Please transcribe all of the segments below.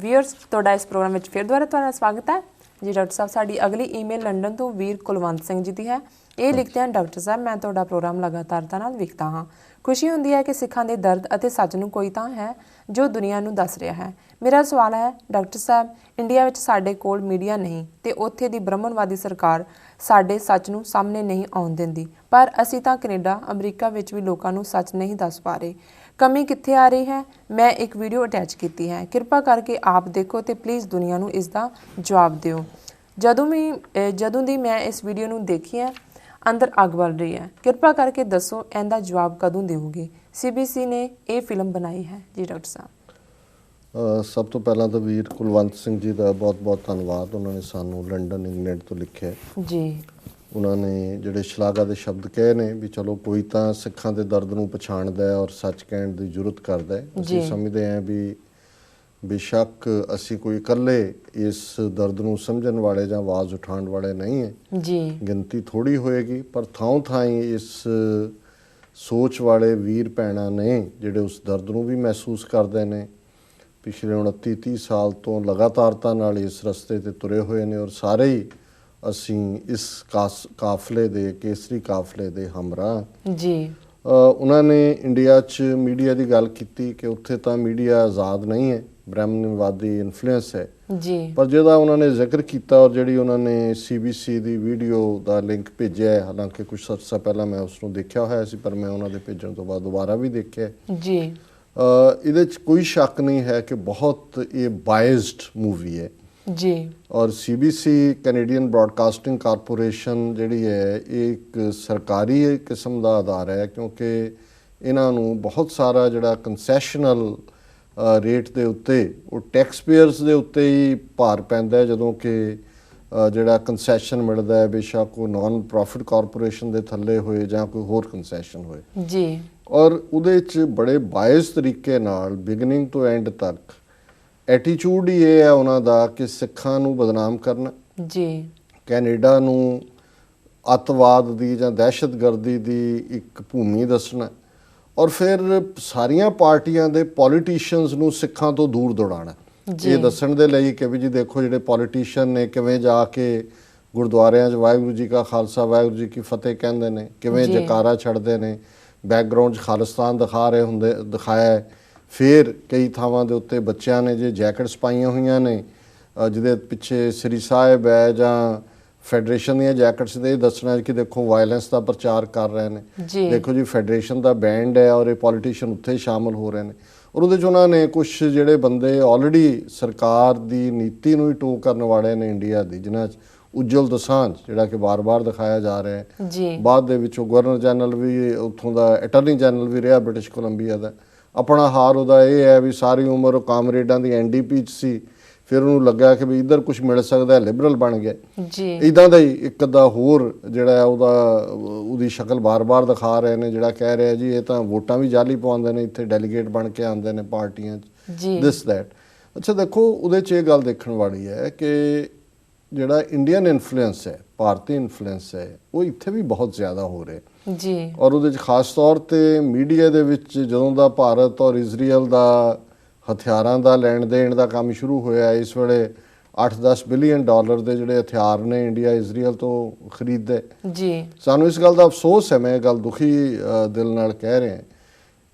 Viewers ਤੁਹਾਡਾ ਇਸ programme ਵਿੱਚ ਫਿਰ ਦੁਬਾਰਾ ਤੁਹਾਡਾ ਸਵਾਗਤ ਹੈ ਜੀ। ਡਾਕਟਰ ਸਾਹਿਬ ਸਾਡੀ ਅਗਲੀ ਈਮੇਲ ਲੰਡਨ ਤੋਂ ਵੀਰ ਕੁਲਵੰਤ ਸਿੰਘ ਜੀ ਦੀ ਹੈ। ਇਹ ਲਿਖਦੇ ਹਨ, ਡਾਕਟਰ ਸਾਹਿਬ ਮੈਂ ਤੁਹਾਡਾ ਪ੍ਰੋਗਰਾਮ ਲਗਾਤਾਰਤਾ ਨਾਲ ਵੇਖਦਾ ਹਾਂ। ਖੁਸ਼ੀ ਹੁੰਦੀ ਹੈ ਕਿ ਸਿੱਖਾਂ ਦੇ ਦਰਦ ਅਤੇ ਸੱਚ ਨੂੰ ਕੋਈ ਤਾਂ ਹੈ ਜੋ ਦੁਨੀਆ ਨੂੰ ਦੱਸ ਰਿਹਾ ਹੈ। ਮੇਰਾ ਸਵਾਲ ਹੈ ਡਾਕਟਰ ਸਾਹਿਬ, ਇੰਡੀਆ ਵਿੱਚ ਸਾਡੇ ਕੋਲ ਮੀਡੀਆ ਨਹੀਂ ਤੇ ਉੱਥੇ ਦੀ ਬ੍ਰਹਮਣਵਾਦੀ ਸਰਕਾਰ ਸਾਡੇ ਸੱਚ ਨੂੰ ਸਾਹਮਣੇ ਨਹੀਂ ਆਉਣ ਦਿੰਦੀ, ਪਰ ਅਸੀਂ ਤਾਂ ਕੈਨੇਡਾ ਅਮਰੀਕਾ ਵਿੱਚ ਵੀ ਲੋਕਾਂ ਨੂੰ ਸੱਚ ਨਹੀਂ ਦੱਸ ਪਾ ਰਹੇ। ਕਮੀ ਕਿੱਥੇ ਆ ਰਹੀ ਹੈ? ਮੈਂ ਇੱਕ ਵੀਡੀਓ ਅਟੈਚ ਕੀਤੀ ਹੈ, ਕਿਰਪਾ ਕਰਕੇ ਆਪ ਦੇਖੋ ਤੇ ਪਲੀਜ਼ ਦੁਨੀਆ ਨੂੰ ਇਸ ਦਾ ਜਵਾਬ ਦਿਓ। ਜਦੋਂ ਦੀ ਮੈਂ ਇਸ ਵੀਡੀਓ ਨੂੰ ਦੇਖੀ ਹੈ ਅੰਦਰ ਅੱਗ ਬਲ ਰਹੀ ਹੈ। ਕਿਰਪਾ ਕਰਕੇ ਦੱਸੋ ਇਹਦਾ ਜਵਾਬ ਕਦੋਂ ਦਿਓਗੇ? CBC ਨੇ ਇਹ ਫਿਲਮ ਬਣਾਈ ਹੈ ਜੀ। ਡਾਕਟਰ ਸਾਹਿਬ ਸਭ ਤੋਂ ਪਹਿਲਾਂ ਤਾਂ ਵੀਰ ਕੁਲਵੰਤ ਸਿੰਘ ਜੀ ਦਾ ਬਹੁਤ-ਬਹੁਤ ਧੰਨਵਾਦ। ਉਹਨਾਂ ਨੇ ਸਾਨੂੰ ਲੰਡਨ ਇੰਗਲੈਂਡ ਤੋਂ ਲਿਖਿਆ ਜੀ। ਉਹਨਾਂ ਨੇ ਜਿਹੜੇ ਸ਼ਲਾਘਾ ਦੇ ਸ਼ਬਦ ਕਹੇ ਨੇ ਵੀ ਚਲੋ ਕੋਈ ਤਾਂ ਸਿੱਖਾਂ ਦੇ ਦਰਦ ਨੂੰ ਪਛਾਣਦਾ ਹੈ ਔਰ ਸੱਚ ਕਹਿਣ ਦੀ ਜ਼ਰੂਰਤ ਕਰਦਾ ਹੈ। ਅਸੀਂ ਸਮਝਦੇ ਹਾਂ ਵੀ ਬੇਸ਼ੱਕ ਅਸੀਂ ਕੋਈ ਇਕੱਲੇ ਇਸ ਦਰਦ ਨੂੰ ਸਮਝਣ ਵਾਲੇ ਜਾਂ ਆਵਾਜ਼ ਉਠਾਉਣ ਵਾਲੇ ਨਹੀਂ ਹੈ ਜੀ। ਗਿਣਤੀ ਥੋੜ੍ਹੀ ਹੋਏਗੀ, ਪਰ ਥਾਂ-ਥਾਈਂ ਇਸ ਸੋਚ ਵਾਲੇ ਵੀਰ ਭੈਣਾਂ ਨੇ ਜਿਹੜੇ ਉਸ ਦਰਦ ਨੂੰ ਵੀ ਮਹਿਸੂਸ ਕਰਦੇ ਨੇ। ਪਿਛਲੇ 29-30 ਸਾਲ ਤੋਂ ਲਗਾਤਾਰਤਾ ਨਾਲ ਇਸ ਰਸਤੇ 'ਤੇ ਤੁਰੇ ਹੋਏ ਨੇ ਔਰ ਸਾਰੇ ਹੀ ਅਸੀਂ ਇਸ ਕਾਫਲੇ ਦੇ ਕੇਸਰੀ ਕਾਫਲੇ ਦੇ ਹਮਰਾਹ ਜੀ। ਉਹਨਾਂ ਨੇ ਇੰਡੀਆ 'ਚ ਮੀਡੀਆ ਦੀ ਗੱਲ ਕੀਤੀ ਕਿ ਉੱਥੇ ਤਾਂ ਮੀਡੀਆ ਆਜ਼ਾਦ ਨਹੀਂ ਹੈ, ਬ੍ਰਹਮਣਵਾਦੀ ਇਨਫਲੂਐਂਸ ਹੈ ਜੀ। ਪਰ ਜਿਹਦਾ ਉਹਨਾਂ ਨੇ ਜ਼ਿਕਰ ਕੀਤਾ ਔਰ ਜਿਹੜੀ ਉਹਨਾਂ ਨੇ CBC ਦੀ ਵੀਡੀਓ ਦਾ ਲਿੰਕ ਭੇਜਿਆ, ਹਾਲਾਂਕਿ ਕੁਝ ਅਰਸਾ ਪਹਿਲਾਂ ਮੈਂ ਉਸ ਨੂੰ ਦੇਖਿਆ ਹੋਇਆ ਸੀ ਪਰ ਮੈਂ ਉਹਨਾਂ ਦੇ ਭੇਜਣ ਤੋਂ ਬਾਅਦ ਦੁਬਾਰਾ ਵੀ ਦੇਖਿਆ ਜੀ। ਇਹਦੇ 'ਚ ਕੋਈ ਸ਼ੱਕ ਨਹੀਂ ਹੈ ਕਿ ਬਹੁਤ ਇਹ ਬਾਇਸਡ ਮੂਵੀ ਹੈ ਜੀ। ਔਰ CBC ਕੈਨੇਡੀਅਨ ਬ੍ਰੌਡਕਾਸਟਿੰਗ ਕਾਰਪੋਰੇਸ਼ਨ ਜਿਹੜੀ ਹੈ ਇਹ ਇੱਕ ਸਰਕਾਰੀ ਕਿਸਮ ਦਾ ਅਦਾਰਾ ਹੈ, ਕਿਉਂਕਿ ਇਹਨਾਂ ਨੂੰ ਬਹੁਤ ਸਾਰਾ ਜਿਹੜਾ ਕੰਸੈਸ਼ਨਲ ਰੇਟ ਦੇ ਉੱਤੇ ਉਹ ਟੈਕਸ ਪੇਅਰਸ ਦੇ ਉੱਤੇ ਹੀ ਭਾਰ ਪੈਂਦਾ ਹੈ, ਜਦੋਂ ਕਿ ਜਿਹੜਾ ਕੰਸੈਸ਼ਨ ਮਿਲਦਾ ਹੈ ਬੇਸ਼ੱਕ ਉਹ ਨਾਨ ਪ੍ਰੋਫਿਟ ਕਾਰਪੋਰੇਸ਼ਨ ਦੇ ਥੱਲੇ ਹੋਏ ਜਾਂ ਕੋਈ ਹੋਰ ਕੰਸੈਸ਼ਨ ਹੋਏ ਜੀ। ਔਰ ਉਹਦੇ 'ਚ ਬੜੇ ਬਾਇਸ ਤਰੀਕੇ ਨਾਲ ਬਿਗਨਿੰਗ ਤੋਂ ਐਂਡ ਤੱਕ ਐਟੀਚਿਊਡ ਹੀ ਇਹ ਹੈ ਉਹਨਾਂ ਦਾ ਕਿ ਸਿੱਖਾਂ ਨੂੰ ਬਦਨਾਮ ਕਰਨਾ ਜੀ, ਕੈਨੇਡਾ ਨੂੰ ਅੱਤਵਾਦ ਦੀ ਜਾਂ ਦਹਿਸ਼ਤਗਰਦੀ ਦੀ ਇੱਕ ਭੂਮੀ ਦੱਸਣਾ ਔਰ ਫਿਰ ਸਾਰੀਆਂ ਪਾਰਟੀਆਂ ਦੇ ਪੋਲੀਟੀਸ਼ੀਅਨਸ ਨੂੰ ਸਿੱਖਾਂ ਤੋਂ ਦੂਰ ਦੌੜਾਉਣਾ। ਇਹ ਦੱਸਣ ਦੇ ਲਈ ਕਿ ਵੀ ਜੀ ਦੇਖੋ ਜਿਹੜੇ ਪੋਲੀਟੀਸ਼ੀਅਨ ਨੇ ਕਿਵੇਂ ਜਾ ਕੇ ਗੁਰਦੁਆਰਿਆਂ 'ਚ ਵਾਹਿਗੁਰੂ ਜੀ ਕਾ ਖਾਲਸਾ ਵਾਹਿਗੁਰੂ ਜੀ ਕੀ ਫਤਿਹ ਕਹਿੰਦੇ ਨੇ, ਕਿਵੇਂ ਜੈਕਾਰਾ ਛੱਡਦੇ ਨੇ, ਬੈਕਗਰਾਊਂਡ 'ਚ ਖਾਲਿਸਤਾਨ ਦਿਖਾਇਆ। ਫਿਰ ਕਈ ਥਾਵਾਂ ਦੇ ਉੱਤੇ ਬੱਚਿਆਂ ਨੇ ਜੇ ਜੈਕਟਸ ਪਾਈਆਂ ਹੋਈਆਂ ਨੇ ਜਿਹਦੇ ਪਿੱਛੇ ਸ੍ਰੀ ਸਾਹਿਬ ਹੈ ਜਾਂ ਫੈਡਰੇਸ਼ਨ ਦੀਆਂ ਜੈਕਟਸ ਦੇ ਦੱਸਣਾ ਕਿ ਦੇਖੋ ਵਾਇਲੈਂਸ ਦਾ ਪ੍ਰਚਾਰ ਕਰ ਰਹੇ ਨੇ, ਦੇਖੋ ਜੀ ਫੈਡਰੇਸ਼ਨ ਦਾ ਬੈਂਡ ਹੈ ਔਰ ਇਹ ਪੋਲੀਟੀਸ਼ੀਅਨ ਉੱਥੇ ਸ਼ਾਮਲ ਹੋ ਰਹੇ ਨੇ। ਔਰ ਉਹਦੇ 'ਚ ਉਹਨਾਂ ਨੇ ਕੁਝ ਜਿਹੜੇ ਬੰਦੇ ਆਲਰੇਡੀ ਸਰਕਾਰ ਦੀ ਨੀਤੀ ਨੂੰ ਹੀ ਟੋ ਕਰਨ ਵਾਲੇ ਨੇ ਇੰਡੀਆ ਦੀ, ਜਿਨ੍ਹਾਂ 'ਚ ਉਜਵਲ ਦੋਸਾਂਝ ਜਿਹੜਾ ਕਿ ਬਾਰ-ਬਾਰ ਦਿਖਾਇਆ ਜਾ ਰਿਹਾ ਹੈ, ਬਾਅਦ ਦੇ ਵਿੱਚ ਉਹ ਗਵਰਨਰ ਜਨਰਲ ਵੀ ਉੱਥੋਂ ਦਾ ਅਟਾਰਨੀ ਜਨਰਲ ਵੀ ਰਿਹਾ ਬ੍ਰਿਟਿਸ਼ ਕੋਲੰਬੀਆ ਦਾ। ਆਪਣਾ ਹਾਰ ਉਹਦਾ ਇਹ ਹੈ ਵੀ ਸਾਰੀ ਉਮਰ ਉਹ ਕਾਮਰੇਡਾਂ ਦੀ NDP 'ਚ ਸੀ, ਫਿਰ ਉਹਨੂੰ ਲੱਗਾ ਕਿ ਵੀ ਇੱਧਰ ਕੁਝ ਮਿਲ ਸਕਦਾ, ਲਿਬਰਲ ਬਣ ਗਿਆ। ਇੱਦਾਂ ਦਾ ਹੀ ਇੱਕ ਅੱਧਾ ਹੋਰ ਜਿਹੜਾ ਉਹਦੀ ਸ਼ਕਲ ਬਾਰ-ਬਾਰ ਦਿਖਾ ਰਹੇ ਨੇ, ਜਿਹੜਾ ਕਹਿ ਰਿਹਾ ਜੀ ਇਹ ਤਾਂ ਵੋਟਾਂ ਵੀ ਜਾਲੀ ਪਵਾਉਂਦੇ ਨੇ, ਇੱਥੇ ਡੈਲੀਗੇਟ ਬਣ ਕੇ ਆਉਂਦੇ ਨੇ ਪਾਰਟੀਆਂ 'ਚ, ਦਿਸ ਦੈਟ। ਅੱਛਾ ਦੇਖੋ ਉਹਦੇ 'ਚ ਇਹ ਗੱਲ ਦੇਖਣ ਵਾਲੀ ਹੈ ਕਿ ਜਿਹੜਾ ਇੰਡੀਅਨ ਇਨਫਲੂਐਂਸ ਹੈ, ਭਾਰਤੀ ਇਨਫਲੂਐਂਸ ਹੈ, ਉਹ ਇੱਥੇ ਵੀ ਬਹੁਤ ਜ਼ਿਆਦਾ ਹੋ ਰਿਹਾ ਜੀ। ਔਰ ਉਹਦੇ 'ਚ ਖਾਸ ਤੌਰ 'ਤੇ ਮੀਡੀਆ ਦੇ ਵਿੱਚ ਜਦੋਂ ਦਾ ਭਾਰਤ ਔਰ ਇਜ਼ਰਾਈਲ ਦਾ ਹਥਿਆਰਾਂ ਦਾ ਲੈਣ ਦੇਣ ਦਾ ਕੰਮ ਸ਼ੁਰੂ ਹੋਇਆ, ਇਸ ਵੇਲੇ 8-10 ਬਿਲੀਅਨ ਡਾਲਰ ਦੇ ਜਿਹੜੇ ਹਥਿਆਰ ਨੇ ਇੰਡੀਆ ਇਜ਼ਰਾਈਲ ਤੋਂ ਖਰੀਦਦਾ ਜੀ। ਸਾਨੂੰ ਇਸ ਗੱਲ ਦਾ ਅਫਸੋਸ ਹੈ, ਮੈਂ ਇਹ ਗੱਲ ਦੁਖੀ ਦਿਲ ਨਾਲ ਕਹਿ ਰਿਹਾ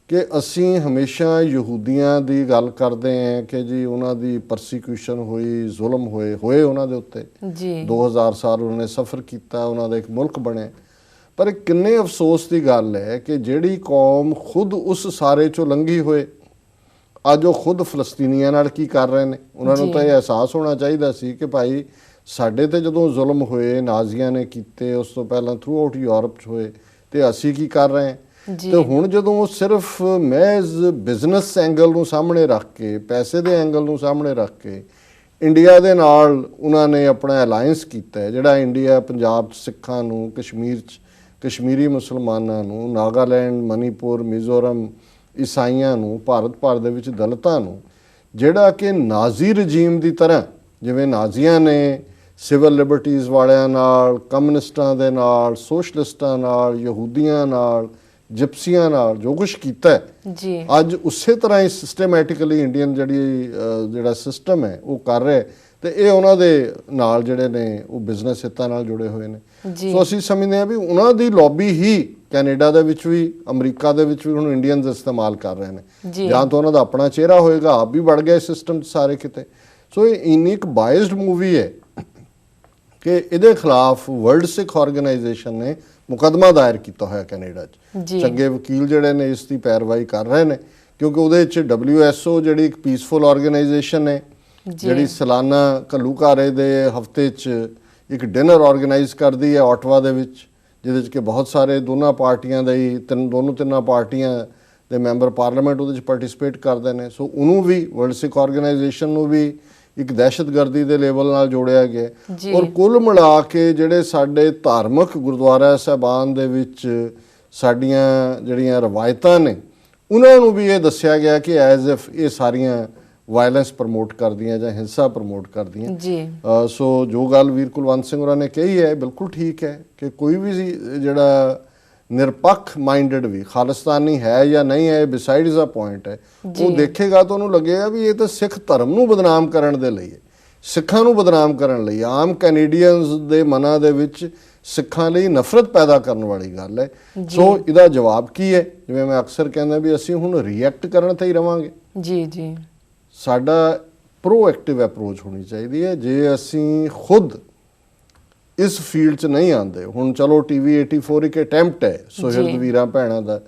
ਕਿ ਅਸੀਂ ਹਮੇਸ਼ਾ ਯਹੂਦੀਆਂ ਦੀ ਗੱਲ ਕਰਦੇ ਹਾਂ ਕਿ ਜੀ ਉਹਨਾਂ ਦੀ ਪਰਸੀਕਿਊਸ਼ਨ ਹੋਈ, ਜ਼ੁਲਮ ਹੋਏ ਉਹਨਾਂ ਦੇ ਉੱਤੇ 2000 ਸਾਲ ਉਹਨਾਂ ਨੇ ਸਫ਼ਰ ਕੀਤਾ, ਉਹਨਾਂ ਦਾ ਇੱਕ ਮੁਲਕ ਬਣਿਆ। ਪਰ ਕਿੰਨੇ ਅਫਸੋਸ ਦੀ ਗੱਲ ਹੈ ਕਿ ਜਿਹੜੀ ਕੌਮ ਖੁਦ ਉਸ ਸਾਰੇ 'ਚੋਂ ਲੰਘੀ ਹੋਏ, ਅੱਜ ਉਹ ਖੁਦ ਫਲਸਤੀਨੀਆਂ ਨਾਲ ਕੀ ਕਰ ਰਹੇ ਨੇ। ਉਹਨਾਂ ਨੂੰ ਤਾਂ ਇਹ ਅਹਿਸਾਸ ਹੋਣਾ ਚਾਹੀਦਾ ਸੀ ਕਿ ਭਾਈ ਸਾਡੇ 'ਤੇ ਜਦੋਂ ਜ਼ੁਲਮ ਹੋਏ ਨਾਜ਼ੀਆਂ ਨੇ ਕੀਤੇ, ਉਸ ਤੋਂ ਪਹਿਲਾਂ ਥਰੂ ਆਊਟ ਯੂਰਪ 'ਚ ਹੋਏ, ਅਤੇ ਅਸੀਂ ਕੀ ਕਰ ਰਹੇ ਹਾਂ। ਤੇ ਹੁਣ ਜਦੋਂ ਉਹ ਸਿਰਫ ਮਹਿਜ਼ ਬਿਜ਼ਨਸ ਐਂਗਲ ਨੂੰ ਸਾਹਮਣੇ ਰੱਖ ਕੇ, ਪੈਸੇ ਦੇ ਐਂਗਲ ਨੂੰ ਸਾਹਮਣੇ ਰੱਖ ਕੇ ਇੰਡੀਆ ਦੇ ਨਾਲ ਉਹਨਾਂ ਨੇ ਆਪਣਾ ਅਲਾਇੰਸ ਕੀਤਾ ਹੈ, ਜਿਹੜਾ ਇੰਡੀਆ ਪੰਜਾਬ 'ਚ ਸਿੱਖਾਂ ਨੂੰ, ਕਸ਼ਮੀਰ 'ਚ ਕਸ਼ਮੀਰੀ ਮੁਸਲਮਾਨਾਂ ਨੂੰ, ਨਾਗਾਲੈਂਡ, ਮਨੀਪੁਰ, ਮਿਜ਼ੋਰਮ ਈਸਾਈਆਂ ਨੂੰ, ਭਾਰਤ ਭਰ ਦੇ ਵਿੱਚ ਦਲਿਤਾਂ ਨੂੰ, ਜਿਹੜਾ ਕਿ ਨਾਜ਼ੀ ਰਜੀਮ ਦੀ ਤਰ੍ਹਾਂ, ਜਿਵੇਂ ਨਾਜ਼ੀਆਂ ਨੇ ਸਿਵਲ ਲਿਬਰਟੀਜ਼ ਵਾਲਿਆਂ ਨਾਲ, ਕਮਿਊਨਿਸਟਾਂ ਦੇ ਨਾਲ, ਸੋਸ਼ਲਿਸਟਾਂ ਨਾਲ, ਯਹੂਦੀਆਂ ਨਾਲ ਜਿਪਸੀਆਂ ਨਾਲ ਜੋ ਕੁਝ ਕੀਤਾ ਹੈ ਜੀ ਅੱਜ ਉਸੇ ਤਰ੍ਹਾਂ ਹੀ ਸਿਸਟਮੈਟਿਕਲੀ ਇੰਡੀਅਨ ਜਿਹੜਾ ਸਿਸਟਮ ਹੈ ਉਹ ਕਰ ਰਿਹਾ ਤੇ ਇਹ ਉਹਨਾਂ ਦੇ ਨਾਲ ਜਿਹੜੇ ਨੇ ਉਹ ਬਿਜ਼ਨਸ ਹਿੱਤਾਂ ਨਾਲ ਜੁੜੇ ਹੋਏ ਨੇ। ਜੀ ਸੋ ਅਸੀਂ ਸਮਝਦੇ ਹਾਂ ਵੀ ਉਹਨਾਂ ਦੀ ਲੌਬੀ ਹੀ ਕੈਨੇਡਾ ਦੇ ਵਿੱਚ ਵੀ ਅਮਰੀਕਾ ਦੇ ਵਿੱਚ ਵੀ ਹੁਣ ਇੰਡੀਅਨਸ ਇਸਤੇਮਾਲ ਕਰ ਰਹੇ ਨੇ। ਜੀ ਜਾਂ ਤਾਂ ਉਹਨਾਂ ਦਾ ਆਪਣਾ ਚਿਹਰਾ ਹੋਏਗਾ, ਆਪ ਵੀ ਵੜ ਗਏ ਸਿਸਟਮ 'ਚ ਸਾਰੇ ਕਿਤੇ। ਸੋ ਇਹ ਇੰਨੀ ਇੱਕ ਬਾਇਸਡ ਮੂਵੀ ਹੈ ਕਿ ਇਹਦੇ ਖਿਲਾਫ ਵਰਲਡ ਸਿੱਖ ਆਰਗੇਨਾਈਜੇਸ਼ਨ ਨੇ ਮੁਕੱਦਮਾ ਦਾਇਰ ਕੀਤਾ ਹੋਇਆ ਕੈਨੇਡਾ 'ਚ। ਜੀ ਚੰਗੇ ਵਕੀਲ ਜਿਹੜੇ ਨੇ ਇਸ ਦੀ ਪੈਰਵਾਈ ਕਰ ਰਹੇ ਨੇ ਕਿਉਂਕਿ ਉਹਦੇ 'ਚ WSO ਜਿਹੜੀ ਇੱਕ ਪੀਸਫੁਲ ਆਰਗੇਨਾਈਜੇਸ਼ਨ ਹੈ ਜਿਹੜੀ ਸਾਲਾਨਾ ਘੱਲੂਘਾਰੇ ਦੇ ਹਫਤੇ 'ਚ ਇੱਕ ਡਿਨਰ ਆਰਗੇਨਾਈਜ਼ ਕਰਦੀ ਹੈ ਆਟਵਾ ਦੇ ਵਿੱਚ, ਜਿਹਦੇ 'ਚ ਕਿ ਬਹੁਤ ਸਾਰੇ ਦੋਨਾਂ ਪਾਰਟੀਆਂ ਦੇ ਹੀ ਤਿੰਨਾਂ ਪਾਰਟੀਆਂ ਦੇ ਮੈਂਬਰ ਪਾਰਲੀਮੈਂਟ ਉਹਦੇ 'ਚ ਪਾਰਟਿਸਿਪੇਟ ਕਰਦੇ ਨੇ। ਸੋ ਉਹਨੂੰ ਵੀ ਵਰਲਡ ਸਿੱਖ ਆਰਗੇਨਾਈਜੇਸ਼ਨ ਨੂੰ ਵੀ ਇੱਕ ਦਹਿਸ਼ਤਗਰਦੀ ਦੇ ਲੈਵਲ ਨਾਲ ਜੋੜਿਆ ਗਿਆ। ਔਰ ਕੁੱਲ ਮਿਲਾ ਕੇ ਜਿਹੜੇ ਸਾਡੇ ਧਾਰਮਿਕ ਗੁਰਦੁਆਰਾ ਸਾਹਿਬਾਨ ਦੇ ਵਿੱਚ ਸਾਡੀਆਂ ਜਿਹੜੀਆਂ ਰਵਾਇਤਾਂ ਨੇ ਉਹਨਾਂ ਨੂੰ ਵੀ ਇਹ ਦੱਸਿਆ ਗਿਆ ਕਿ ਐਜ਼ ਇਫ ਇਹ ਸਾਰੀਆਂ ਵਾਇਲੈਂਸ ਪ੍ਰਮੋਟ ਕਰਦੀਆਂ ਜਾਂ ਹਿੰਸਾ ਪ੍ਰਮੋਟ ਕਰਦੀਆਂ। ਜੀ ਸੋ ਜੋ ਗੱਲ ਵੀਰ ਕੁਲਵੰਤ ਸਿੰਘ ਹੋਰਾਂ ਨੇ ਕਹੀ ਹੈ ਬਿਲਕੁਲ ਠੀਕ ਹੈ ਕਿ ਕੋਈ ਵੀ ਜਿਹੜਾ ਨਿਰਪੱਖ ਮਾਈਂਡਡ ਵੀ ਖਾਲਿਸਤਾਨੀ ਹੈ ਜਾਂ ਨਹੀਂ ਹੈ ਬਿਸਾਈਡਸ ਅ ਪੁਆਇੰਟ ਹੈ ਉਹ ਦੇਖੇਗਾ ਤਾਂ ਉਹਨੂੰ ਲੱਗੇਗਾ ਵੀ ਇਹ ਤਾਂ ਸਿੱਖ ਧਰਮ ਨੂੰ ਬਦਨਾਮ ਕਰਨ ਦੇ ਲਈ ਹੈ, ਸਿੱਖਾਂ ਨੂੰ ਬਦਨਾਮ ਕਰਨ ਲਈ, ਆਮ ਕੈਨੇਡੀਅਨਸ ਦੇ ਮਨਾਂ ਦੇ ਵਿੱਚ ਸਿੱਖਾਂ ਲਈ ਨਫ਼ਰਤ ਪੈਦਾ ਕਰਨ ਵਾਲੀ ਗੱਲ ਹੈ। ਸੋ ਇਹਦਾ ਜਵਾਬ ਕੀ ਹੈ? ਜਿਵੇਂ ਮੈਂ ਅਕਸਰ ਕਹਿੰਦਾ ਵੀ ਅਸੀਂ ਹੁਣ ਰਿਐਕਟ ਕਰਨ ਤੇ ਹੀ ਰਵਾਂਗੇ। ਜੀ ਜੀ ਸਾਡਾ ਪ੍ਰੋਐਕਟਿਵ ਅਪਰੋਚ ਹੋਣੀ ਚਾਹੀਦੀ ਹੈ। ਜੇ ਅਸੀਂ ਖੁਦ ਇਸ ਫੀਲਡ 'ਚ ਨਹੀਂ ਆਉਂਦੇ, ਹੁਣ ਚਲੋ TV 84 ਇੱਕ ਅਟੈਂਪਟ ਹੈ ਸੁਹਿਰਦ ਵੀਰਾਂ ਭੈਣਾਂ ਦਾ,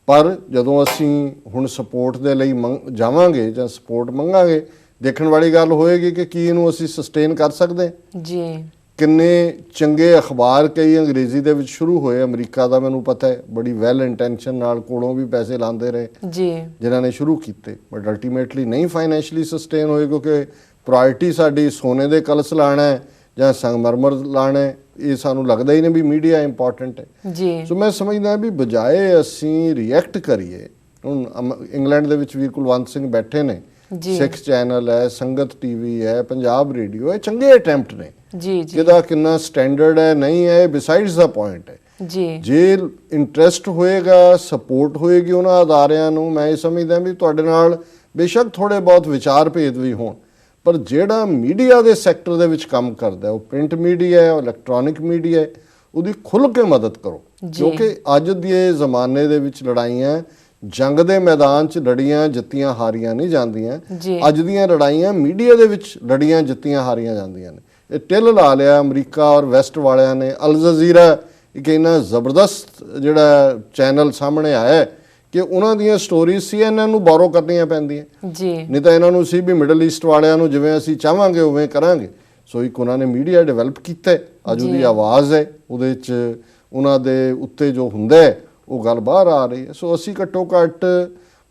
ਪਰ ਜਦੋਂ ਅਸੀਂ ਹੁਣ ਸਪੋਰਟ ਦੇ ਲਈ ਜਾਵਾਂਗੇ ਜਾਂ ਸਪੋਰਟ ਮੰਗਾਂਗੇ, ਦੇਖਣ ਵਾਲੀ ਗੱਲ ਹੋਏਗੀ ਕਿ ਕੀ ਇਹਨੂੰ ਅਸੀਂ ਸਸਟੇਨ ਕਰ ਸਕਦੇ। ਜੀ ਕਿੰਨੇ ਚੰਗੇ ਅਖਬਾਰ ਕਈ ਅੰਗਰੇਜ਼ੀ ਦੇ ਵਿੱਚ ਸ਼ੁਰੂ ਹੋਏ, ਅਮਰੀਕਾ ਦਾ ਮੈਨੂੰ ਪਤਾ ਹੈ, ਬੜੀ ਵੈਲ ਇੰਟੈਂਸ਼ਨ ਨਾਲ ਕੋਲੋਂ ਵੀ ਪੈਸੇ ਲਾਉਂਦੇ ਰਹੇ ਜੀ ਜਿਨ੍ਹਾਂ ਨੇ ਸ਼ੁਰੂ ਕੀਤੇ, ਬਟ ਅਲਟੀਮੇਟਲੀ ਨਹੀਂ ਫਾਈਨੈਂਸ਼ਲੀ ਸਸਟੇਨ ਹੋਏ ਕਿਉਂਕਿ ਪ੍ਰਾਇਰਟੀ ਸਾਡੀ ਸੋਨੇ ਦੇ ਕਲਸ ਲਾਣਾ ਹੈ ਜਾਂ ਸੰਗਮਰਮਰ ਲਾਣਾ ਹੈ, ਇਹ ਸਾਨੂੰ ਲੱਗਦਾ ਹੀ ਨਹੀਂ ਵੀ ਮੀਡੀਆ ਇੰਪੋਰਟੈਂਟ ਹੈ। ਜੀ ਸੋ ਮੈਂ ਸਮਝਦਾ ਵੀ ਬਜਾਏ ਅਸੀਂ ਰਿਐਕਟ ਕਰੀਏ, ਹੁਣ ਇੰਗਲੈਂਡ ਦੇ ਵਿੱਚ ਵੀਰ ਕੁਲਵੰਤ ਸਿੰਘ ਬੈਠੇ ਨੇ, ਸਿੱਖ ਚੈਨਲ ਹੈ, ਸੰਗਤ TV ਹੈ, ਪੰਜਾਬ ਰੇਡੀਓ ਹੈ, ਚੰਗੇ ਅਟੈਂਪਟ ਨੇ। ਜੀ ਜੀ ਜਿਹਦਾ ਕਿੰਨਾ ਸਟੈਂਡਰਡ ਹੈ ਨਹੀਂ ਹੈ ਬਿਸਾਈਡਸ ਦਾ ਪੁਆਇੰਟ ਹੈ। ਜੀ ਜੇ ਇੰਟਰਸਟ ਹੋਏਗਾ, ਸਪੋਰਟ ਹੋਏਗੀ ਉਹਨਾਂ ਅਦਾਰਿਆਂ ਨੂੰ, ਮੈਂ ਇਹ ਸਮਝਦਾ ਵੀ ਤੁਹਾਡੇ ਨਾਲ ਬੇਸ਼ੱਕ ਥੋੜੇ ਬਹੁਤ ਵਿਚਾਰ ਭੇਦ ਵੀ ਹੋਣ, ਪਰ ਜਿਹੜਾ ਮੀਡੀਆ ਦੇ ਸੈਕਟਰ ਦੇ ਵਿੱਚ ਕੰਮ ਕਰਦਾ, ਉਹ ਪ੍ਰਿੰਟ ਮੀਡੀਆ ਹੈ, ਇਲੈਕਟ੍ਰੋਨਿਕ ਮੀਡੀਆ ਹੈ, ਉਹਦੀ ਖੁੱਲ੍ਹ ਕੇ ਮਦਦ ਕਰੋ। ਕਿਉਂਕਿ ਅੱਜ ਦੇ ਜ਼ਮਾਨੇ ਦੇ ਵਿੱਚ ਲੜਾਈਆਂ ਜੰਗ ਦੇ ਮੈਦਾਨ 'ਚ ਲੜੀਆਂ ਜਿੱਤੀਆਂ ਹਾਰੀਆਂ ਨਹੀਂ ਜਾਂਦੀਆਂ। ਅੱਜ ਦੀਆਂ ਲੜਾਈਆਂ ਮੀਡੀਆ ਦੇ ਵਿੱਚ ਲੜੀਆਂ ਜਿੱਤੀਆਂ ਹਾਰੀਆਂ ਜਾਂਦੀਆਂ ਨੇ। ਇਹ ਟਿੱਲ ਲਾ ਲਿਆ ਅਮਰੀਕਾ ਔਰ ਵੈਸਟ ਵਾਲਿਆਂ ਨੇ। ਅਲ ਜਜ਼ੀਰਾ ਇੱਕ ਇੰਨਾ ਜ਼ਬਰਦਸਤ ਜਿਹੜਾ ਚੈਨਲ ਸਾਹਮਣੇ ਆਇਆ ਕਿ ਉਹਨਾਂ ਦੀਆਂ ਸਟੋਰੀਜ਼ CNN ਨੂੰ ਬੋਰੋ ਕਰਨੀਆਂ ਪੈਂਦੀਆਂ, ਨਹੀਂ ਤਾਂ ਇਹਨਾਂ ਨੂੰ ਸੀ ਵੀ ਮਿਡਲ ਈਸਟ ਵਾਲਿਆਂ ਨੂੰ ਜਿਵੇਂ ਅਸੀਂ ਚਾਹਾਂਗੇ ਉਵੇਂ ਕਰਾਂਗੇ। ਸੋ ਇੱਕ ਉਹਨਾਂ ਨੇ ਮੀਡੀਆ ਡਿਵੈਲਪ ਕੀਤਾ, ਅੱਜ ਉਹਦੀ ਆਵਾਜ਼ ਹੈ, ਉਹਦੇ 'ਚ ਉਹਨਾਂ ਦੇ ਉੱਤੇ ਜੋ ਹੁੰਦਾ ਹੈ ਉਹ ਗੱਲ ਬਾਹਰ ਆ ਰਹੀ ਹੈ। ਸੋ ਅਸੀਂ ਘੱਟੋ ਘੱਟ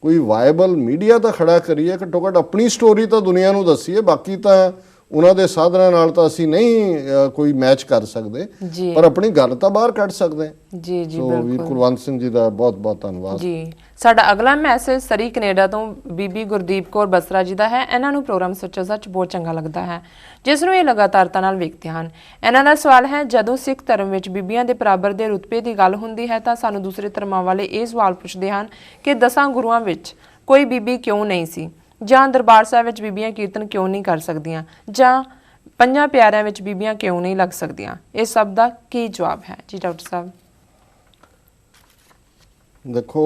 ਕੋਈ ਵਾਇਬਲ ਮੀਡੀਆ ਤਾਂ ਖੜਾ ਕਰੀਏ, ਘੱਟੋ ਘੱਟ ਆਪਣੀ ਸਟੋਰੀ ਤਾਂ ਦੁਨੀਆ ਨੂੰ ਦੱਸੀਏ। ਬਾਕੀ ਤਾਂ ਉਹਨਾਂ ਦੇ ਸਾਧਨਾਂ ਨਾਲ ਤਾਂ ਅਸੀਂ ਨਹੀਂ ਕੋਈ ਮੈਚ ਕਰ ਸਕਦੇ, ਪਰ ਆਪਣੀ ਗੱਲ ਤਾਂ ਬਾਹਰ ਕੱਢ ਸਕਦੇ ਹਾਂ। ਜੀ ਜੀ ਸੋ ਵੀਰ ਕੁਲਵੰਤ ਸਿੰਘ ਜੀ ਦਾ ਬਹੁਤ ਬਹੁਤ ਧੰਨਵਾਦ ਜੀ। ਸਾਡਾ ਅਗਲਾ ਮੈਸੇਜ ਸਰੀ ਕੈਨੇਡਾ ਤੋਂ ਬੀਬੀ ਗੁਰਦੀਪ ਕੌਰ ਬਸਰਾ ਜੀ ਦਾ ਹੈ। ਇਹਨਾਂ ਨੂੰ ਪ੍ਰੋਗਰਾਮ ਸੱਚੋ ਸੱਚ ਬਹੁਤ ਚੰਗਾ ਲੱਗਦਾ ਹੈ, ਜਿਸ ਨੂੰ ਇਹ ਲਗਾਤਾਰਤਾ ਨਾਲ ਵੇਖਦੇ ਹਨ। ਇਹਨਾਂ ਦਾ ਸਵਾਲ ਹੈ, ਜਦੋਂ ਸਿੱਖ ਧਰਮ ਵਿੱਚ ਬੀਬੀਆਂ ਦੇ ਬਰਾਬਰ ਦੇ ਰੁਤਬੇ ਦੀ ਗੱਲ ਹੁੰਦੀ ਹੈ ਤਾਂ ਸਾਨੂੰ ਦੂਸਰੇ ਧਰਮਾਂ ਵਾਲੇ ਇਹ ਸਵਾਲ ਪੁੱਛਦੇ ਹਨ ਕਿ 10 ਗੁਰੂਆਂ ਵਿੱਚ ਕੋਈ ਬੀਬੀ ਕਿਉਂ ਨਹੀਂ ਸੀ, ਜਾਂ ਦਰਬਾਰ ਸਾਹਿਬ ਵਿੱਚ ਬੀਬੀਆਂ ਕੀਰਤਨ ਕਿਉਂ ਨਹੀਂ ਕਰ ਸਕਦੀਆਂ, ਜਾਂ 5 ਪਿਆਰਿਆਂ ਵਿੱਚ ਬੀਬੀਆਂ ਕਿਉਂ ਨਹੀਂ ਲੱਗ ਸਕਦੀਆਂ। ਇਸ ਸਭ ਦਾ ਕੀ ਜਵਾਬ ਹੈ ਜੀ ਡਾਕਟਰ ਸਾਹਿਬ? ਦੇਖੋ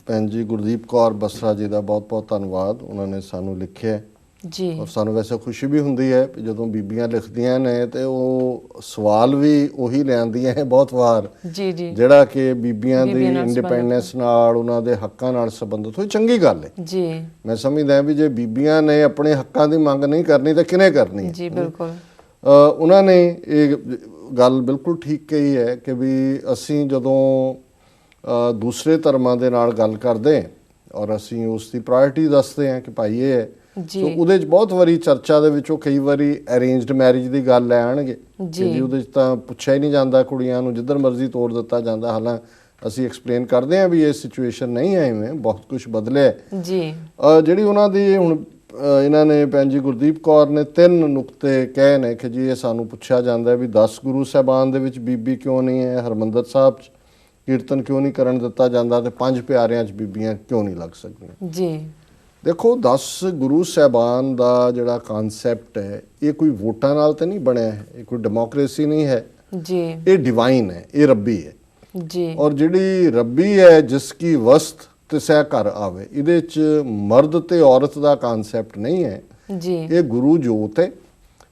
ਭੈਣ ਜੀ ਗੁਰਦੀਪ ਕੌਰ ਬਸਰਾ ਜੀ ਦਾ ਬਹੁਤ ਬਹੁਤ ਧੰਨਵਾਦ, ਉਹਨਾਂ ਨੇ ਸਾਨੂੰ ਲਿਖਿਆ ਜੀ। ਔਰ ਸਾਨੂੰ ਵੈਸੇ ਖੁਸ਼ੀ ਵੀ ਹੁੰਦੀ ਹੈ ਕਿ ਜਦੋਂ ਬੀਬੀਆਂ ਲਿਖਦੀਆਂ ਨੇ ਤੇ ਉਹ ਸਵਾਲ ਵੀ ਉਹੀ ਲਿਆਉਂਦੀਆਂ ਹੈ ਬਹੁਤ ਵਾਰ ਜੀ ਜੀ, ਜਿਹੜਾ ਕਿ ਬੀਬੀਆਂ ਦੀ ਇੰਡੀਪੈਂਡੈਂਸ ਨਾਲ, ਉਹਨਾਂ ਦੇ ਹੱਕਾਂ ਨਾਲ ਸੰਬੰਧਿਤ ਹੋਈ। ਚੰਗੀ ਗੱਲ ਹੈ ਜੀ। ਮੈਂ ਸਮਝਦਾ ਵੀ ਜੇ ਬੀਬੀਆਂ ਨੇ ਆਪਣੇ ਹੱਕਾਂ ਦੀ ਮੰਗ ਨਹੀਂ ਕਰਨੀ ਤਾਂ ਕਿਹਨੇ ਕਰਨੀ ਹੈ? ਜੀ ਬਿਲਕੁਲ। ਉਹਨਾਂ ਨੇ ਇਹ ਗੱਲ ਬਿਲਕੁਲ ਠੀਕ ਕਹੀ ਹੈ ਕਿ ਵੀ ਅਸੀਂ ਜਦੋਂ ਦੂਸਰੇ ਧਰਮਾਂ ਦੇ ਨਾਲ ਗੱਲ ਕਰਦੇ ਔਰ ਅਸੀਂ ਉਸ ਦੀ ਪ੍ਰਾਇਰਟੀ ਦੱਸਦੇ ਹਾਂ ਕਿ ਭਾਈ ਇਹ ਹੈ, ਸੋ ਉਹਦੇ 'ਚ ਬਹੁਤ ਵਾਰੀ ਚਰਚਾ ਦੇ ਵਿੱਚੋਂ ਕਈ ਵਾਰੀ ਅਰੇਂਜਡ ਮੈਰਿਜ ਦੀ ਗੱਲ ਲੈ ਆਣਗੇ ਜੀ। ਉਹਦੇ 'ਚ ਤਾਂ ਪੁੱਛਿਆ ਹੀ ਨਹੀਂ ਜਾਂਦਾ, ਕੁੜੀਆਂ ਨੂੰ ਜਿੱਧਰ ਮਰਜ਼ੀ ਤੋੜ ਦਿੱਤਾ ਜਾਂਦਾ। ਹਾਲਾਂਕਿ ਅਸੀਂ ਐਕਸਪਲੇਨ ਕਰਦੇ ਹਾਂ ਵੀ ਇਹ ਸਿਚੁਏਸ਼ਨ ਨਹੀਂ ਹੈ, ਇਵੇਂ ਬਹੁਤ ਕੁਝ ਬਦਲਿਆ ਜੀ। ਜਿਹੜੀ ਉਹਨਾਂ ਦੀ ਹੁਣ ਇਹਨਾਂ ਨੇ ਭੈਣ ਜੀ ਗੁਰਦੀਪ ਕੌਰ ਨੇ 3 ਨੁਕਤੇ ਕਹੇ ਨੇ ਕਿ ਜੀ ਇਹ ਸਾਨੂੰ ਪੁੱਛਿਆ ਜਾਂਦਾ ਵੀ 10 ਗੁਰੂ ਸਾਹਿਬਾਨ ਦੇ ਵਿੱਚ ਬੀਬੀ ਕਿਉਂ ਨਹੀਂ ਹੈ, ਹਰਮੰਦਰ ਸਾਹਿਬ 'ਚ ਕੀਰਤਨ ਕਿਉਂ ਨਹੀਂ ਕਰਨ ਦਿੱਤਾ ਜਾਂਦਾ ਤੇ ਪੰਜ ਪਿਆਰਿਆਂ 'ਚ ਬੀਬੀਆਂ ਕਿਉਂ ਨਹੀਂ ਲੱਗ ਸਕਦੀਆਂ। ਜੀ ਦੇਖੋ 10 ਗੁਰੂ ਸਾਹਿਬਾਨ ਦਾ ਜਿਹੜਾ ਕਨਸੈਪਟ ਹੈ ਇਹ ਕੋਈ ਵੋਟਾਂ ਨਾਲ ਤਾਂ ਨਹੀਂ ਬਣਿਆ ਹੈ, ਇਹ ਕੋਈ ਡੈਮੋਕ੍ਰੇਸੀ ਨਹੀਂ ਹੈ, ਜੀ ਇਹ ਡਿਵਾਈਨ ਹੈ, ਇਹ ਰੱਬੀ ਹੈ। ਜੀ ਔਰ ਜਿਹੜੀ ਰੱਬੀ ਹੈ ਜਿਸ ਕੀ ਵਸਤ ਤਿਸੈ ਘਰ ਆਵੇ, ਇਹਦੇ 'ਚ ਮਰਦ ਤੇ ਔਰਤ ਦਾ ਕਨਸੈਪਟ ਨਹੀਂ ਹੈ, ਜੀ ਇਹ ਗੁਰੂ ਜੋਤ ਹੈ।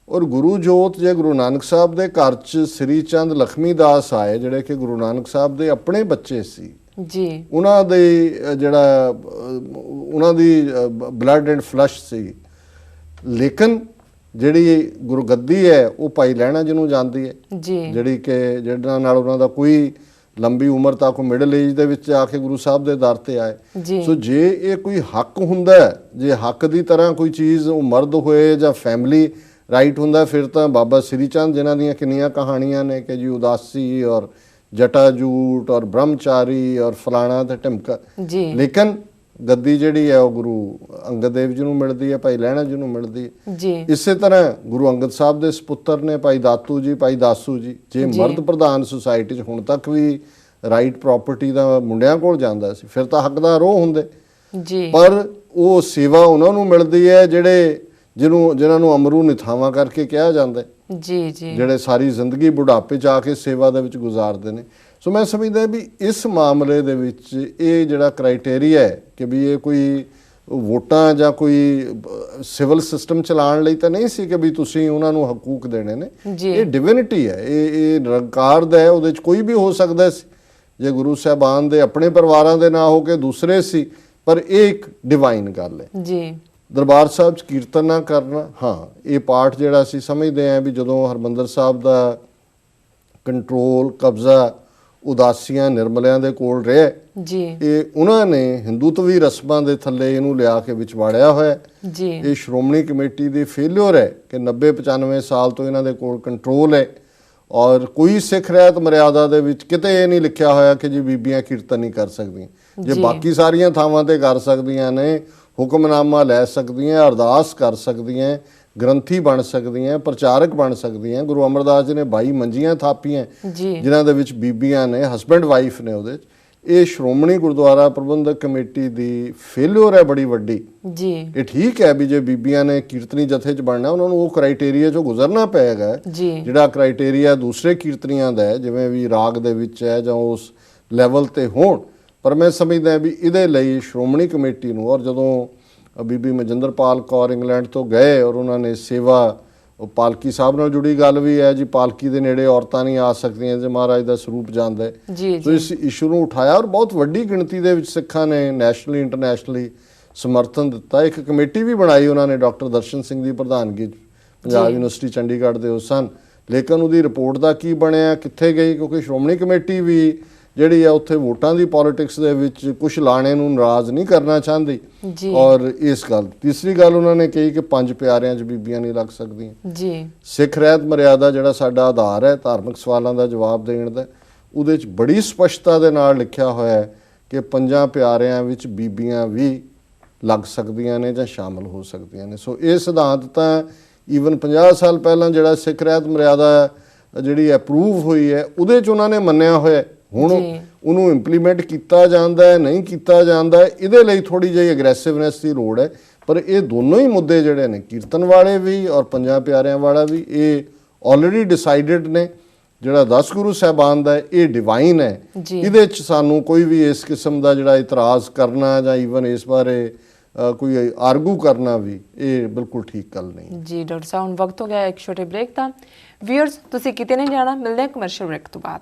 ਔਰ ਗੁਰੂ ਜੋਤ ਜੇ ਗੁਰੂ ਨਾਨਕ ਸਾਹਿਬ ਦੇ ਘਰ 'ਚ ਸ੍ਰੀ ਚੰਦ ਲਖਮੀ ਦਾਸ ਆਏ ਜਿਹੜੇ ਕਿ ਗੁਰੂ ਨਾਨਕ ਸਾਹਿਬ ਦੇ ਆਪਣੇ ਬੱਚੇ ਸੀ, ਜੀ ਉਹਨਾਂ ਦੇ ਜਿਹੜਾ ਉਹਨਾਂ ਦੀ ਬਲੱਡ ਐਂਡ ਫਲਸ਼ ਸੀ, ਲੇਕਿਨ ਜਿਹੜੀ ਗੁਰਗੱਦੀ ਹੈ ਉਹ ਭਾਈ ਲਹਿਣਾ ਜੀ ਨੂੰ ਜਾਂਦੀ ਹੈ, ਜੀ ਜਿਹੜੀ ਕਿ ਜਿਹਨਾਂ ਨਾਲ ਉਹਨਾਂ ਦਾ ਕੋਈ ਲੰਬੀ ਉਮਰ ਤੱਕ ਮਿਡਲ ਏਜ ਦੇ ਵਿੱਚ ਆ ਕੇ ਗੁਰੂ ਸਾਹਿਬ ਦੇ ਦਰ ਤੇ ਆਏ। ਜੀ ਸੋ ਜੇ ਇਹ ਕੋਈ ਹੱਕ ਹੁੰਦਾ ਹੈ, ਜੇ ਹੱਕ ਦੀ ਤਰ੍ਹਾਂ ਕੋਈ ਚੀਜ਼ ਉਹ ਮਰਦ ਹੋਏ ਜਾਂ ਫੈਮਿਲੀ ਰਾਈਟ ਹੁੰਦਾ, ਫਿਰ ਤਾਂ ਬਾਬਾ ਸ੍ਰੀ ਚੰਦ ਜਿਨ੍ਹਾਂ ਦੀਆਂ ਕਿੰਨੀਆਂ ਕਹਾਣੀਆਂ ਨੇ ਕਿ ਜੀ ਉਦਾਸੀ ਔਰ ਜਟਾ ਜੂਟ ਔਰ ਬ੍ਰਹਮਚਾਰੀ ਔਰ ਫਲਾਣਾ ਤੇ ਢਿਮਕਾ, ਜੀ ਲੇਕਿਨ ਗੱਦੀ ਜਿਹੜੀ ਹੈ ਉਹ ਗੁਰੂ ਅੰਗਦ ਦੇਵ ਜੀ ਨੂੰ ਮਿਲਦੀ ਹੈ, ਭਾਈ ਲਹਿਣਾ ਜੀ ਨੂੰ ਮਿਲਦੀ ਹੈ। ਜੀ ਇਸੇ ਤਰ੍ਹਾਂ ਗੁਰੂ ਅੰਗਦ ਸਾਹਿਬ ਦੇ ਸਪੁੱਤਰ ਨੇ ਭਾਈ ਦਾਤੂ ਜੀ, ਭਾਈ ਦਾਸੂ ਜੀ। ਜੇ ਮਰਦ ਪ੍ਰਧਾਨ ਸੁਸਾਇਟੀ 'ਚ ਹੁਣ ਤੱਕ ਵੀ ਰਾਈਟ ਪ੍ਰਾਪਰਟੀ ਦਾ ਮੁੰਡਿਆਂ ਕੋਲ ਜਾਂਦਾ ਸੀ, ਫਿਰ ਤਾਂ ਹੱਕਦਾਰ ਉਹ ਹੁੰਦੇ, ਜੀ ਪਰ ਉਹ ਸੇਵਾ ਉਹਨਾਂ ਨੂੰ ਮਿਲਦੀ ਹੈ ਜਿਨ੍ਹਾਂ ਨੂੰ ਅਮਰੂ ਨਿਥਾਵਾਂ ਕਰਕੇ ਕਿਹਾ ਜਾਂਦਾ ਹੈ, ਜੀ ਜੀ ਜਿਹੜੇ ਸਾਰੀ ਜ਼ਿੰਦਗੀ ਬੁਢਾਪੇ 'ਚ ਆ ਕੇ ਸੇਵਾ ਦੇ ਵਿੱਚ ਗੁਜ਼ਾਰਦੇ ਨੇ। ਸੋ ਮੈਂ ਸਮਝਦਾ ਵੀ ਇਸ ਮਾਮਲੇ ਦੇ ਵਿੱਚ ਇਹ ਜਿਹੜਾ ਕ੍ਰਾਈਟੇਰੀਆ ਹੈ ਕਿ ਵੀ ਇਹ ਕੋਈ ਵੋਟਾਂ ਜਾਂ ਕੋਈ ਸਿਵਲ ਸਿਸਟਮ ਚਲਾਉਣ ਲਈ ਤਾਂ ਨਹੀਂ ਸੀ ਕਿ ਵੀ ਤੁਸੀਂ ਉਹਨਾਂ ਨੂੰ ਹਕੂਕ ਦੇਣੇ ਨੇ। ਜੀ ਇਹ ਡਿਵਿਨਿਟੀ ਹੈ, ਇਹ ਨਿਰੰਕਾਰ ਦਾ ਹੈ, ਉਹਦੇ 'ਚ ਕੋਈ ਵੀ ਹੋ ਸਕਦਾ ਸੀ। ਜੇ ਗੁਰੂ ਸਾਹਿਬਾਨ ਦੇ ਆਪਣੇ ਪਰਿਵਾਰਾਂ ਦੇ ਨਾ ਹੋ ਕੇ ਦੂਸਰੇ ਸੀ, ਪਰ ਇਹ ਇੱਕ ਡਿਵਾਈਨ ਗੱਲ ਹੈ। ਜੀ ਦਰਬਾਰ ਸਾਹਿਬ 'ਚ ਕੀਰਤਨ ਨਾ ਕਰਨਾ, ਹਾਂ ਇਹ ਪਾਠ ਜਿਹੜਾ ਅਸੀਂ ਸਮਝਦੇ ਹਾਂ ਵੀ ਜਦੋਂ ਹਰਿਮੰਦਰ ਸਾਹਿਬ ਦਾ ਕੰਟਰੋਲ ਕਬਜ਼ਾ ਉਦਾਸੀਆਂ ਨਿਰਮਲਿਆਂ ਦੇ ਕੋਲ ਰਿਹਾ, ਜੀ ਇਹ ਉਹਨਾਂ ਨੇ ਹਿੰਦੂਤਵੀ ਰਸਮਾਂ ਦੇ ਥੱਲੇ ਇਹਨੂੰ ਲਿਆ ਕੇ ਵਿੱਚ ਵਾੜਿਆ ਹੋਇਆ। ਜੀ ਇਹ ਸ਼੍ਰੋਮਣੀ ਕਮੇਟੀ ਦੀ ਫੇਲਿਅਰ ਹੈ ਕਿ 90-95 ਸਾਲ ਤੋਂ ਇਹਨਾਂ ਦੇ ਕੋਲ ਕੰਟਰੋਲ ਹੈ, ਔਰ ਕੋਈ ਸਿੱਖ ਰਹਿਤ ਮਰਿਆਦਾ ਦੇ ਵਿੱਚ ਕਿਤੇ ਇਹ ਨਹੀਂ ਲਿਖਿਆ ਹੋਇਆ ਕਿ ਜੀ ਬੀਬੀਆਂ ਕੀਰਤਨ ਨਹੀਂ ਕਰ ਸਕਦੀਆਂ। ਜੇ ਬਾਕੀ ਸਾਰੀਆਂ ਥਾਵਾਂ ਤੇ ਕਰ ਸਕਦੀਆਂ ਨੇ, ਹੁਕਮਨਾਮਾ ਲੈ ਸਕਦੀਆਂ, ਅਰਦਾਸ ਕਰ ਸਕਦੀਆਂ, ਗ੍ਰੰਥੀ ਬਣ ਸਕਦੀਆਂ, ਪ੍ਰਚਾਰਕ ਬਣ ਸਕਦੀਆਂ। ਗੁਰੂ ਅਮਰਦਾਸ ਜੀ ਨੇ 22 ਮੰਜੀਆਂ ਥਾਪੀਆਂ ਜਿਨ੍ਹਾਂ ਦੇ ਵਿੱਚ ਬੀਬੀਆਂ ਨੇ, ਹਸਬੈਂਡ ਵਾਈਫ ਨੇ ਉਹਦੇ 'ਚ। ਇਹ ਸ਼੍ਰੋਮਣੀ ਗੁਰਦੁਆਰਾ ਪ੍ਰਬੰਧਕ ਕਮੇਟੀ ਦੀ ਫੇਲਿਅਰ ਹੈ ਬੜੀ ਵੱਡੀ। ਜੀ ਇਹ ਠੀਕ ਹੈ ਵੀ ਜੇ ਬੀਬੀਆਂ ਨੇ ਕੀਰਤਨੀ ਜਥੇ 'ਚ ਬਣਨਾ, ਉਹਨਾਂ ਨੂੰ ਉਹ ਕ੍ਰਾਈਟੇਰੀਆ 'ਚੋਂ ਗੁਜ਼ਰਨਾ ਪਏਗਾ, ਜੀ ਜਿਹੜਾ ਕ੍ਰਾਈਟੇਰੀਆ ਦੂਸਰੇ ਕੀਰਤਨੀਆਂ ਦਾ ਹੈ, ਜਿਵੇਂ ਵੀ ਰਾਗ ਦੇ ਵਿੱਚ ਹੈ ਜਾਂ ਉਸ ਲੈਵਲ ਤੇ ਹੋਣ। ਪਰ ਮੈਂ ਸਮਝਦਾ ਵੀ ਇਹਦੇ ਲਈ ਸ਼੍ਰੋਮਣੀ ਕਮੇਟੀ ਨੂੰ, ਔਰ ਜਦੋਂ ਬੀਬੀ ਮਜਿੰਦਰਪਾਲ ਕੌਰ ਇੰਗਲੈਂਡ ਤੋਂ ਗਏ ਔਰ ਉਹਨਾਂ ਨੇ ਸੇਵਾ, ਉਹ ਪਾਲਕੀ ਸਾਹਿਬ ਨਾਲ ਜੁੜੀ ਗੱਲ ਵੀ ਹੈ ਜੀ, ਪਾਲਕੀ ਦੇ ਨੇੜੇ ਔਰਤਾਂ ਨਹੀਂ ਆ ਸਕਦੀਆਂ ਜੇ ਮਹਾਰਾਜ ਦਾ ਸਰੂਪ ਜਾਂਦਾ ਹੈ। ਜੀ ਸੋ ਇਸ ਇਸ਼ੂ ਨੂੰ ਉਠਾਇਆ ਔਰ ਬਹੁਤ ਵੱਡੀ ਗਿਣਤੀ ਦੇ ਵਿੱਚ ਸਿੱਖਾਂ ਨੇ ਨੈਸ਼ਨਲੀ ਇੰਟਰਨੈਸ਼ਨਲੀ ਸਮਰਥਨ ਦਿੱਤਾ। ਇੱਕ ਕਮੇਟੀ ਵੀ ਬਣਾਈ ਉਹਨਾਂ ਨੇ ਡਾਕਟਰ ਦਰਸ਼ਨ ਸਿੰਘ ਦੀ ਪ੍ਰਧਾਨਗੀ 'ਚ, ਪੰਜਾਬ ਯੂਨੀਵਰਸਿਟੀ ਚੰਡੀਗੜ੍ਹ ਦੇ ਉਹ ਸਨ, ਲੇਕਿਨ ਉਹਦੀ ਰਿਪੋਰਟ ਦਾ ਕੀ ਬਣਿਆ, ਕਿੱਥੇ ਗਈ? ਕਿਉਂਕਿ ਸ਼੍ਰੋਮਣੀ ਕਮੇਟੀ ਵੀ ਜਿਹੜੀ ਆ ਉੱਥੇ ਵੋਟਾਂ ਦੀ ਪੋਲਿਟਿਕਸ ਦੇ ਵਿੱਚ ਕੁਝ ਲਾਣੇ ਨੂੰ ਨਾਰਾਜ਼ ਨਹੀਂ ਕਰਨਾ ਚਾਹੁੰਦੀ। ਔਰ ਇਸ ਗੱਲ, ਤੀਸਰੀ ਗੱਲ ਉਹਨਾਂ ਨੇ ਕਹੀ ਕਿ ਪੰਜ ਪਿਆਰਿਆਂ 'ਚ ਬੀਬੀਆਂ ਨਹੀਂ ਲੱਗ ਸਕਦੀਆਂ। ਜੀ ਸਿੱਖ ਰਹਿਤ ਮਰਿਆਦਾ ਜਿਹੜਾ ਸਾਡਾ ਆਧਾਰ ਹੈ ਧਾਰਮਿਕ ਸਵਾਲਾਂ ਦਾ ਜਵਾਬ ਦੇਣ ਦਾ, ਉਹਦੇ 'ਚ ਬੜੀ ਸਪਸ਼ਟਤਾ ਦੇ ਨਾਲ ਲਿਖਿਆ ਹੋਇਆ ਹੈ ਕਿ ਪੰਜਾਂ ਪਿਆਰਿਆਂ ਵਿੱਚ ਬੀਬੀਆਂ ਵੀ ਲੱਗ ਸਕਦੀਆਂ ਨੇ ਜਾਂ ਸ਼ਾਮਲ ਹੋ ਸਕਦੀਆਂ ਨੇ। ਸੋ ਇਹ ਸਿਧਾਂਤ ਤਾਂ ਈਵਨ 50 ਸਾਲ ਪਹਿਲਾਂ ਜਿਹੜਾ ਸਿੱਖ ਰਹਿਤ ਮਰਿਆਦਾ ਜਿਹੜੀ ਅਪਰੂਵ ਹੋਈ ਹੈ ਉਹਦੇ 'ਚ ਉਹਨਾਂ ਨੇ ਮੰਨਿਆ ਹੋਇਆ। ਹੁਣ ਉਹਨੂੰ ਇੰਪਲੀਮੈਂਟ ਕੀਤਾ ਜਾਂਦਾ ਹੈ, ਨਹੀਂ ਕੀਤਾ ਜਾਂਦਾ, ਇਹਦੇ ਲਈ ਥੋੜੀ ਜਿਹੀ ਅਗਰੈਸਿਵਨੈਸ ਦੀ ਲੋੜ ਹੈ। ਪਰ ਇਹ ਦੋਨੋਂ ਹੀ ਮੁੱਦੇ ਜਿਹੜੇ ਨੇ, ਕੀਰਤਨ ਵਾਲੇ ਵੀ ਔਰ ਪੰਜਾਂ ਪਿਆਰਿਆਂ ਵਾਲਾ ਵੀ, ਇਹ ਆਲਰੇਡੀ ਡਿਸਾਈਡਡ ਨੇ। ਜਿਹੜਾ 10 ਗੁਰੂ ਸਾਹਿਬਾਨ ਦਾ ਇਹ ਡਿਵਾਈਨ ਹੈ, ਇਹਦੇ 'ਚ ਸਾਨੂੰ ਕੋਈ ਵੀ ਇਸ ਕਿਸਮ ਦਾ ਜਿਹੜਾ ਇਤਰਾਜ਼ ਕਰਨਾ ਜਾਂ ਈਵਨ ਇਸ ਬਾਰੇ ਕੋਈ ਆਰਗੂ ਕਰਨਾ ਵੀ, ਇਹ ਬਿਲਕੁਲ ਠੀਕ ਗੱਲ ਨਹੀਂ। ਜੀ ਡਾਕਟਰ ਸਾਹਿਬ, ਹੁਣ ਵਕਤ ਹੋ ਗਿਆ ਇੱਕ ਛੋਟੇ ਬ੍ਰੇਕ ਦਾ। ਵੀਅਰਸ, ਤੁਸੀਂ ਕਿਤੇ ਨਹੀਂ ਜਾਣਾ, ਮਿਲਦੇ ਹਾਂ ਕਮਰਸ਼ੀਅਲ ਬ੍ਰੇਕ ਤੋਂ ਬਾਅਦ।